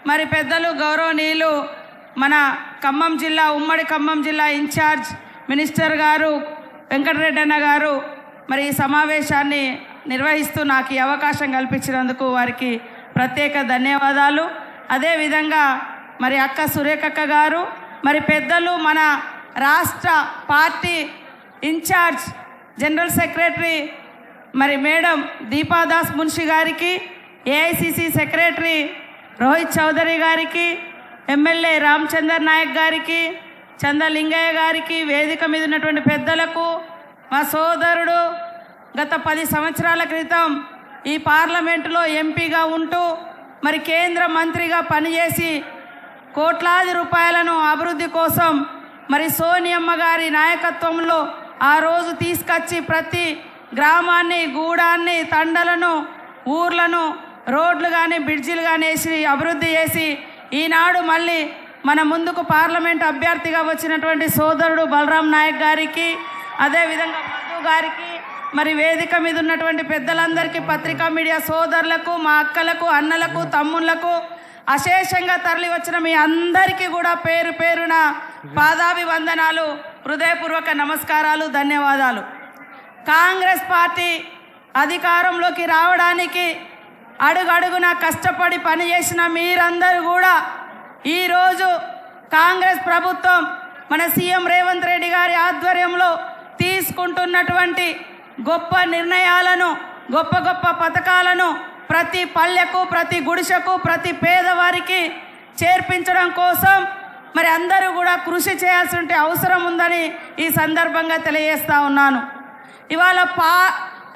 మరి పెద్దలు గౌరవనీయులు మన ఖమ్మం జిల్లా ఉమ్మడి ఖమ్మం జిల్లా ఇన్ఛార్జ్ మినిస్టర్ గారు వెంకటరెడ్డి అన్న గారు మరి ఈ సమావేశాన్ని నిర్వహిస్తూ నాకు ఈ అవకాశం కల్పించినందుకు వారికి ప్రత్యేక ధన్యవాదాలు. అదేవిధంగా మరి అక్క సురేఖక్క గారు, మరి పెద్దలు మన రాష్ట్ర పార్టీ ఇన్ఛార్జ్ జనరల్ సెక్రటరీ మరి మేడం దీపాదాస్ మున్షి గారికి, ఏఐసిసి సెక్రటరీ రోహిత్ చౌదరి గారికి, ఎమ్మెల్యే రామచందర్ నాయక్ గారికి, చంద్రలింగయ్య గారికి, వేదిక మీద ఉన్నటువంటి పెద్దలకు, మా సోదరుడు గత 10 సంవత్సరాల క్రితం ఈ పార్లమెంటులో ఎంపీగా ఉంటూ మరి కేంద్ర మంత్రిగా పనిచేసి కోట్లాది రూపాయలను అభివృద్ధి కోసం మరి సోనియమ్మ గారి నాయకత్వంలో ఆ రోజు తీసుకొచ్చి ప్రతి గ్రామాన్ని, గూడాన్ని, తండలను, ఊర్లను రోడ్లు కానీ బ్రిడ్జిలు కానీ వేసి అభివృద్ధి చేసి ఈనాడు మళ్ళీ మన ముందుకు పార్లమెంట్ అభ్యర్థిగా వచ్చినటువంటి సోదరుడు బలరాం నాయక్ గారికి, అదేవిధంగా మధు గారికి, మరి వేదిక మీద ఉన్నటువంటి పెద్దలందరికీ, పత్రికా మీడియా సోదరులకు, మా అక్కలకు, అన్నలకు, తమ్ముళ్లకు, అశేషంగా తరలి వచ్చిన మీ అందరికీ కూడా పేరు పేరున పాదాభివందనాలు, హృదయపూర్వక నమస్కారాలు, ధన్యవాదాలు. కాంగ్రెస్ పార్టీ అధికారంలోకి రావడానికి అడుగడుగున కష్టపడి పనిచేసిన మీరందరూ కూడా ఈరోజు కాంగ్రెస్ ప్రభుత్వం మన సీఎం రేవంత్ రెడ్డి గారి ఆధ్వర్యంలో తీసుకుంటున్నటువంటి గొప్ప నిర్ణయాలను, గొప్ప గొప్ప పథకాలను ప్రతి పల్లెకు, ప్రతి గుడిసెకు, ప్రతి పేదవారికి చేర్పించడం కోసం మరి అందరూ కూడా కృషి చేయాల్సిన అవసరం ఉందని ఈ సందర్భంగా తెలియజేస్తా ఉన్నాను. ఇవాళ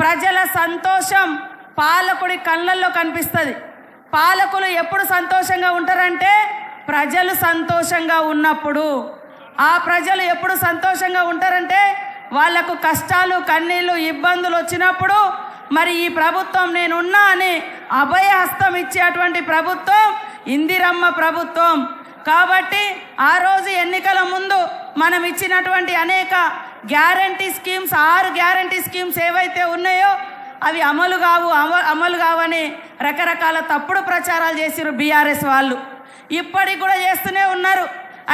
ప్రజల సంతోషం పాలకుడి కళ్ళల్లో కనిపిస్తుంది. పాలకులు ఎప్పుడు సంతోషంగా ఉంటారంటే ప్రజలు సంతోషంగా ఉన్నప్పుడు. ఆ ప్రజలు ఎప్పుడు సంతోషంగా ఉంటారంటే వాళ్లకు కష్టాలు, కన్నీళ్ళు, ఇబ్బందులు వచ్చినప్పుడు మరి ఈ ప్రభుత్వం నేనున్నా అని అభయహస్తం ఇచ్చేటువంటి ప్రభుత్వం ఇందిరమ్మ ప్రభుత్వం. కాబట్టి ఆ రోజు ఎన్నికల ముందు మనం ఇచ్చినటువంటి అనేక గ్యారంటీ స్కీమ్స్, 6 గ్యారంటీ స్కీమ్స్ ఏవైతే ఉన్నాయో అవి అమలు కావని రకరకాల తప్పుడు ప్రచారాలు చేసిరు బీఆర్ఎస్ వాళ్ళు. ఇప్పటికి కూడా చేస్తూనే ఉన్నారు.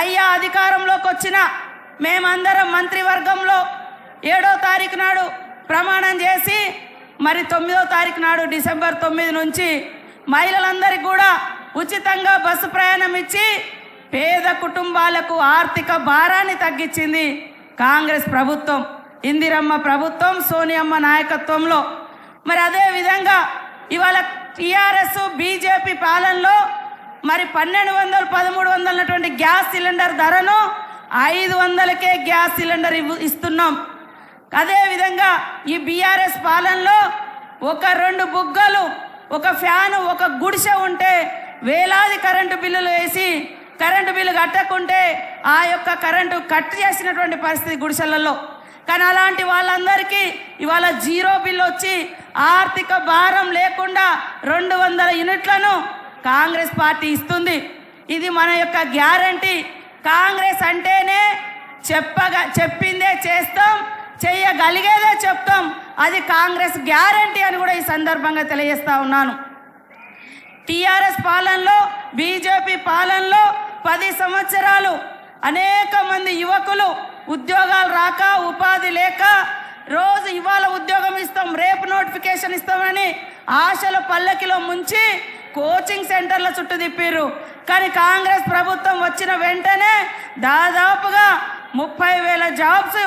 అయ్యా అధికారంలోకి వచ్చిన మేమందరం మంత్రివర్గంలో 7వ తారీఖు నాడు ప్రమాణం చేసి మరి 9వ తారీఖు నాడు డిసెంబర్ 9 నుంచి మహిళలందరికీ కూడా ఉచితంగా బస్సు ప్రయాణం ఇచ్చి పేద కుటుంబాలకు ఆర్థిక భారాన్ని తగ్గించింది కాంగ్రెస్ ప్రభుత్వం, ఇందిరమ్మ ప్రభుత్వం, సోనియమ్మ నాయకత్వంలో. మరి అదేవిధంగా ఇవాళ టీఆర్ఎస్ బీజేపీ పాలనలో మరి 1200, 1300 ఉన్నటువంటి గ్యాస్ సిలిండర్ ధరను 500కే గ్యాస్ సిలిండర్ ఇస్తున్నాం. అదేవిధంగా ఈ బీఆర్ఎస్ పాలనలో 1-2 బుగ్గలు, 1 ఫ్యాను, 1 గుడిసె ఉంటే వేలాది కరెంటు బిల్లులు వేసి కరెంటు బిల్లు కట్టకుంటే ఆ యొక్క కరెంటు కట్ చేసినటువంటి పరిస్థితి గుడిసెలలో. కానీ అలాంటి వాళ్ళందరికీ ఇవాళ 0 బిల్లు వచ్చి ఆర్థిక భారం లేకుండా 200 యూనిట్లను కాంగ్రెస్ పార్టీ ఇస్తుంది. ఇది మన యొక్క గ్యారంటీ. కాంగ్రెస్ అంటేనే చెప్పిందే చేస్తాం, చేయగలిగేదే చెప్తాం. అది కాంగ్రెస్ గ్యారంటీ అని కూడా ఈ సందర్భంగా తెలియజేస్తా ఉన్నాను. టీఆర్ఎస్ పాలనలో, బీజేపీ పాలనలో 10 సంవత్సరాలు అనేక మంది యువకులు ఉద్యోగాలు రాక, ఉపాధి లేక, రోజు ఇవాళ ఉద్యోగం ఇస్తాం, రేపు నోటిఫికేషన్ ఇస్తామని ఆశల పల్లకిలో ముంచి కోచింగ్ సెంటర్ల చుట్టూ తిప్పిర్రు. కానీ కాంగ్రెస్ ప్రభుత్వం వచ్చిన వెంటనే దాదాపుగా 30,000 జాబ్స్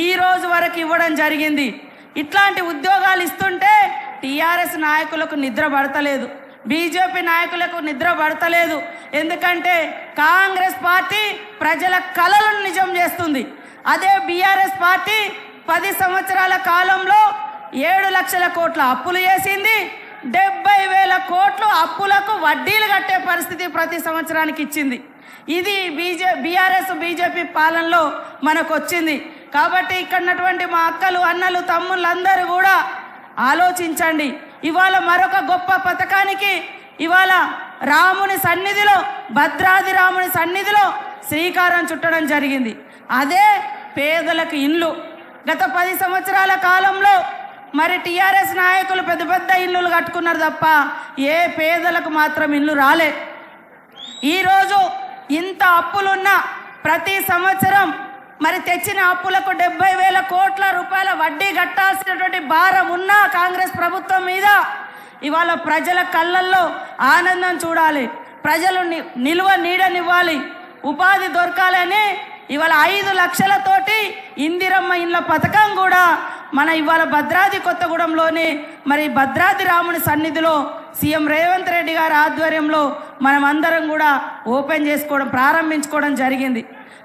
ఈ రోజు వరకు ఇవ్వడం జరిగింది. ఇట్లాంటి ఉద్యోగాలు ఇస్తుంటే టీఆర్ఎస్ నాయకులకు నిద్ర పడతలేదు, బీజేపీ నాయకులకు నిద్ర పడతలేదు. ఎందుకంటే కాంగ్రెస్ పార్టీ ప్రజల కలలను నిజం చేస్తుంది. అదే బీఆర్ఎస్ పార్టీ 10 సంవత్సరాల కాలంలో 7 లక్షల కోట్ల అప్పులు చేసింది. 70,000 కోట్లు అప్పులకు వడ్డీలు కట్టే పరిస్థితి ప్రతి సంవత్సరానికి ఇచ్చింది. ఇది బీఆర్ఎస్ బీజేపీ పాలనలో మనకు వచ్చింది. కాబట్టి ఇక్కడ ఉన్నటువంటి మా అక్కలు, అన్నలు, తమ్ముళ్ళందరూ కూడా ఆలోచించండి. ఇవాళ మరొక గొప్ప పథకానికి ఇవాళ రాముని సన్నిధిలో, భద్రాది రాముని సన్నిధిలో శ్రీకారం చుట్టడం జరిగింది. అదే పేదలకు ఇల్లు. గత 10 సంవత్సరాల కాలంలో మరి టీఆర్ఎస్ నాయకులు పెద్ద పెద్ద ఇల్లులు కట్టుకున్నారు తప్ప ఏ పేదలకు మాత్రం ఇల్లు రాలే. ఈరోజు ఇంత అప్పులున్నా ప్రతి సంవత్సరం మరి తెచ్చిన అప్పులకు 70,000 కోట్ల రూపాయల వడ్డీ కట్టాల్సినటువంటి భారం ఉన్నా కాంగ్రెస్ ప్రభుత్వం మీద ఇవాళ ప్రజల కళ్ళల్లో ఆనందం చూడాలి, ప్రజలు నిలువ నీడనివ్వాలి, ఉపాధి దొరకాలని ఇవాళ 5 లక్షలతోటి ఇందిరమ్మ ఇండ్ల పథకం కూడా మన ఇవాళ భద్రాద్రి కొత్తగూడెంలోని మరి భద్రాద్రి రాముని సన్నిధిలో సీఎం రేవంత్ రెడ్డి గారి ఆధ్వర్యంలో మనం అందరం కూడా ఓపెన్ చేసుకోవడం ప్రారంభించుకోవడం జరిగింది.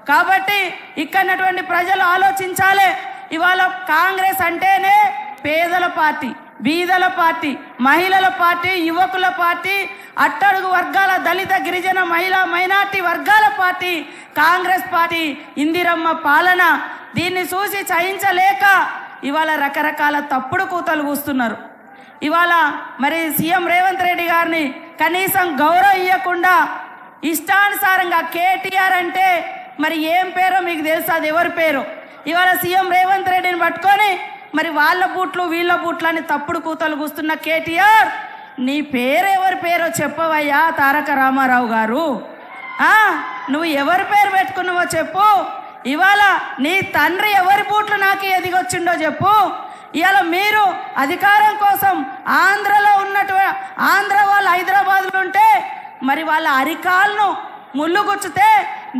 కాబట్టి ఇక్కడటువంటి ప్రజలు ఆలోచించాలి, ఇవాళ కాంగ్రెస్ అంటేనే పేదల పార్టీ, బీదల పార్టీ, మహిళల పార్టీ, యువకుల పార్టీ, అట్టడుగు వర్గాల దళిత గిరిజన మహిళా మైనార్టీ వర్గాల పార్టీ కాంగ్రెస్ పార్టీ. ఇందిరమ్మ పాలన దీన్ని చూసి సహించలేక ఇవాళ రకరకాల తప్పుడు కూతలు కూస్తున్నారు. ఇవాళ మరి సీఎం రేవంత్ రెడ్డి గారిని కనీసం గౌరవం ఇవ్వకుండా ఇష్టానుసారంగా కేటీఆర్ అంటే మరి ఏం పేరో మీకు తెలుసు, అది ఎవరి పేరు. ఇవాళ సీఎం రేవంత్ రెడ్డిని పట్టుకొని మరి వాళ్ళ బూట్లు వీళ్ళ బూట్లు అని తప్పుడు కూతలు కూస్తున్న కేటీఆర్, నీ పేరు ఎవరి పేరో చెప్పవయ్యా తారక రామారావు గారు. నువ్వు ఎవరి పేరు పెట్టుకున్నావో చెప్పు. ఇవాళ నీ తండ్రి ఎవరి బూట్లు నాకు ఎదిగొచ్చిండో చెప్పు. ఇవాళ మీరు అధికారం కోసం ఆంధ్రలో ఆంధ్ర వాళ్ళు హైదరాబాద్లో ఉంటే మరి వాళ్ళ అరికాలను ముళ్ళు గుచ్చితే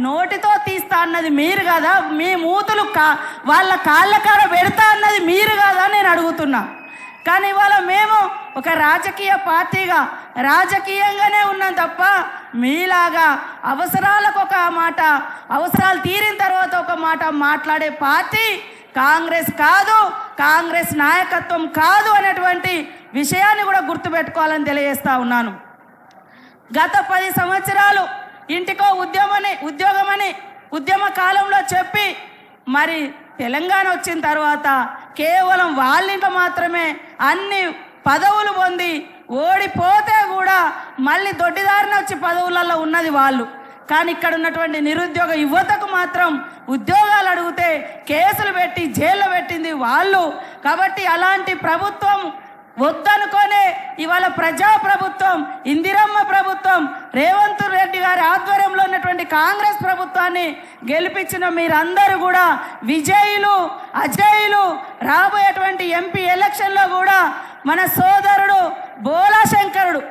నోటితో తీస్తా అన్నది మీరు కదా, మీ మూతులు వాళ్ళ కాళ్ళ కాడ పెడతా అన్నది మీరు కదా నేను అడుగుతున్నా. కానీ ఇవాళ మేము ఒక రాజకీయ పార్టీగా రాజకీయంగానే ఉన్నాం తప్ప మీలాగా అవసరాలకు ఒక మాట, అవసరాలు తీరిన తర్వాత ఒక మాట మాట్లాడే పార్టీ కాంగ్రెస్ కాదు, కాంగ్రెస్ నాయకత్వం కాదు అనేటువంటి విషయాన్ని కూడా గుర్తుపెట్టుకోవాలని తెలియజేస్తా ఉన్నాను. గత 10 సంవత్సరాలు ఇంటికో ఉద్యోగమని ఉద్యమ కాలంలో చెప్పి మరి తెలంగాణ వచ్చిన తర్వాత కేవలం వాళ్ళింట్లో మాత్రమే అన్ని పదవులు పొంది ఓడిపోతే కూడా మళ్ళీ దొడ్డిదారిన వచ్చి పదవులలో ఉన్నది వాళ్ళు. కానీ ఇక్కడ ఉన్నటువంటి నిరుద్యోగ యువతకు మాత్రం ఉద్యోగాలు అడిగితే కేసులు పెట్టి జైల్లో పెట్టింది వాళ్ళు. కాబట్టి అలాంటి ప్రభుత్వం వద్దనుకోనే ఇవాళ ప్రజాప్రభుత్వం, ఇందిరమ్మ ప్రభుత్వం, రేవంత్ రెడ్డి గారి ఆధ్వర్యంలో ఉన్నటువంటి కాంగ్రెస్ ప్రభుత్వాన్ని గెలిపించిన మీరందరూ కూడా విజయులు, అజయులు. రాబోయేటువంటి ఎంపీ ఎలక్షన్లో కూడా మన సోదరుడు బోలాశంకరుడు,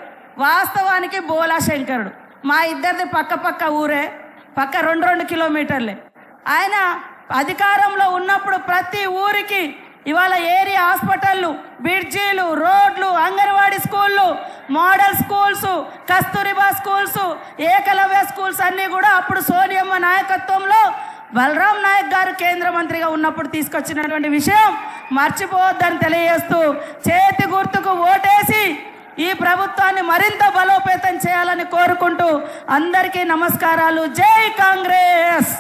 వాస్తవానికి బోలాశంకరుడు మా ఇద్దరిది పక్క ఊరే, పక్క 2 కిలోమీటర్లే. ఆయన అధికారంలో ఉన్నప్పుడు ప్రతి ఊరికి ఇవాళ ఏరియా హాస్పిటళ్ళు, బ్రిడ్జీలు, రోడ్లు, అంగన్వాడీ స్కూళ్ళు, model schools, Kasturba schools, Eklavya schools అన్నీ కూడా అప్పుడు సోనియమ్మ నాయకత్వంలో బలరాం నాయక్ గారు కేంద్ర మంత్రిగా ఉన్నప్పుడు తీసుకొచ్చినటువంటి విషయం మర్చిపోవద్దని తెలియజేస్తూ చేతి గుర్తుకు ఓటేసి ఈ ప్రభుత్వాన్ని మరింత బలోపేతం చేయాలని కోరుకుంటూ అందరికీ నమస్కారాలు. జై కాంగ్రెస్.